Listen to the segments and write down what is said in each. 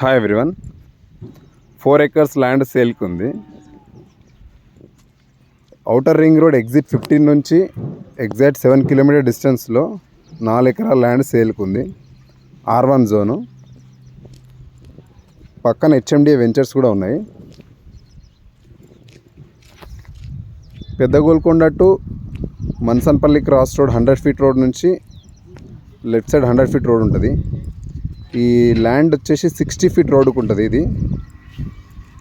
Hi everyone. 4 acres land సేల్కి ఉంది. Outer ring road exit 15 నుంచి ఎగ్జాక్ట్ 7 కిలోమీటర్ డిస్టెన్స్లో 4 ఎకరాల ల్యాండ్ సేల్కి ఉంది. R1 zone. పక్కన HMDA వెంచర్స్ కూడా ఉన్నాయి. పెద్ద Golconda to Mansanpally cross road 100 feet road నుంచి లెఫ్ట్ సైడ్ 100 ఫీట్ రోడ్ ఉంటుంది. ఈ ల్యాండ్ వచ్చేసి 60 ఫీట్ రోడ్కు ఉంటుంది.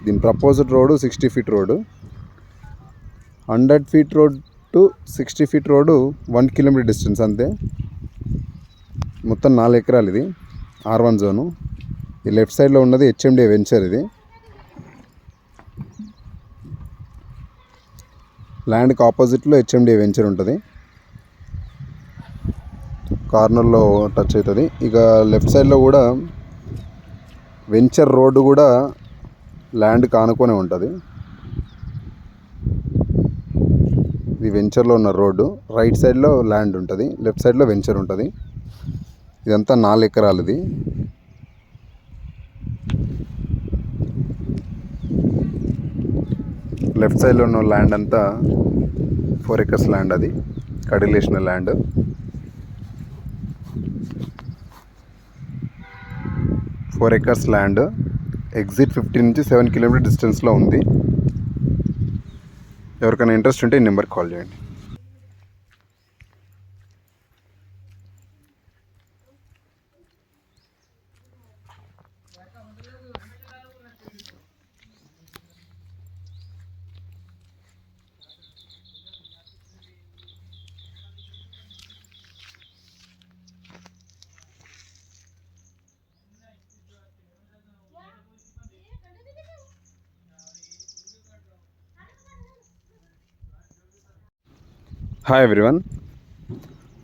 దీని proposed road 60 feet road. 100 feet road to 60 feet road 1 kilometre distance అంతే. మొత్తం 4 ఎకరాలు. ఇది R1 జోను. ఈ లెఫ్ట్ సైడ్లో ఉన్నది HMDA వెంచర్. ఇది ల్యాండ్కి ఆపోజిట్లో HMDA వెంచర్ ఉంటుంది. కార్నర్లో టచ్ అవుతుంది. ఇక లెఫ్ట్ సైడ్లో కూడా వెంచర్ రోడ్డు కూడా ల్యాండ్ కానుకొనే ఉంటుంది. ఇది వెంచర్లో ఉన్న రోడ్డు. రైట్ సైడ్లో ల్యాండ్ ఉంటుంది, లెఫ్ట్ సైడ్లో వెంచర్ ఉంటుంది. ఇదంతా 4 ఎకరాలు. ఇది లెఫ్ట్ సైడ్లో ఉన్న ల్యాండ్ అంతా 4 acres ల్యాండ్. అది కడిలేసిన ల్యాండ్. 4 acres ల్యాండ్ ఎగ్జిట్ 15 నుంచి 7 కిలోమీటర్ డిస్టెన్స్లో ఉంది. ఎవరికైనా ఇంట్రెస్ట్ ఉంటే ఈ నెంబర్కి కాల్ చేయండి. Hi everyone.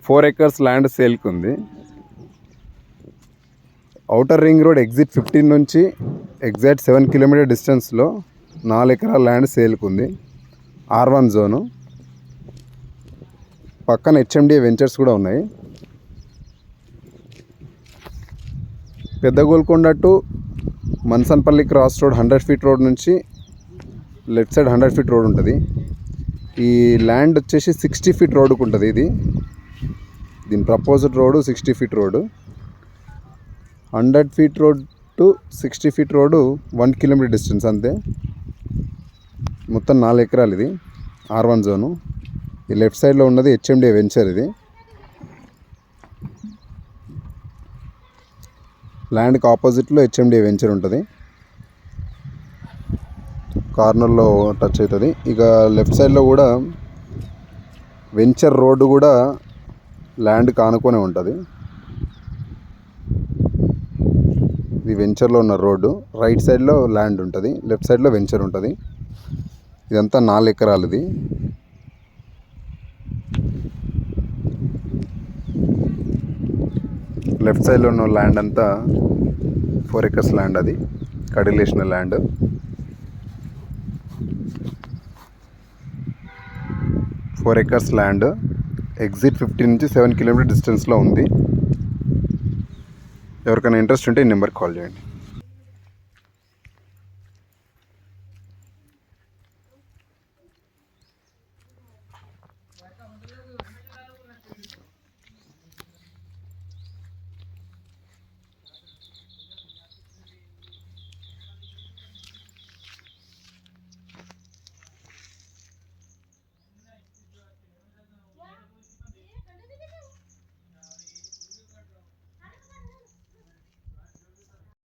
4 acres ల్యాండ్ సేల్కి ఉంది. ఔటర్ రింగ్ రోడ్ ఎగ్జిట్ 15 నుంచి ఎగ్జాక్ట్ 7 కిలోమీటర్ డిస్టెన్స్లో 4 ఎకరాల ల్యాండ్ సేల్కి ఉంది. R1 zone. పక్కన HMDA వెంచర్స్ కూడా ఉన్నాయి. పెద్ద Golconda to Mansanpally cross road 100 feet road నుంచి లెఫ్ట్ సైడ్ 100 ఫీట్ రోడ్ ఉంటుంది. ఈ ల్యాండ్ వచ్చేసి 60 ఫీట్ రోడ్కు ఉంటుంది. దీని proposed road 60 feet road. 100 feet road to 60 feet road 1 kilometre distance అంతే. మొత్తం 4 ఎకరాలు. ఇది R1 జోను. ఈ లెఫ్ట్ సైడ్లో ఉన్నది HMDA వెంచర్. ఇది ల్యాండ్కి ఆపోజిట్లో HMDA వెంచర్ ఉంటుంది. కార్నర్లో టచ్ అవుతుంది. ఇక లెఫ్ట్ సైడ్లో కూడా వెంచర్ రోడ్డు కూడా ల్యాండ్ కానుకొనే ఉంటుంది. ఇది వెంచర్లో ఉన్న రోడ్డు. రైట్ సైడ్లో ల్యాండ్ ఉంటుంది, లెఫ్ట్ సైడ్లో వెంచర్ ఉంటుంది. ఇదంతా 4 ఎకరాలు. ఇది లెఫ్ట్ సైడ్లో ఉన్న ల్యాండ్ అంతా 4 acres ల్యాండ్. అది కడిలేసిన ల్యాండ్. 4 acres ల్యాండ్ ఎగ్జిట్ 15 నుంచి 7 కిలోమీటర్ డిస్టెన్స్లో ఉంది. ఎవరికైనా ఇంట్రెస్ట్ ఉంటే ఈ నెంబర్కి కాల్ చేయండి.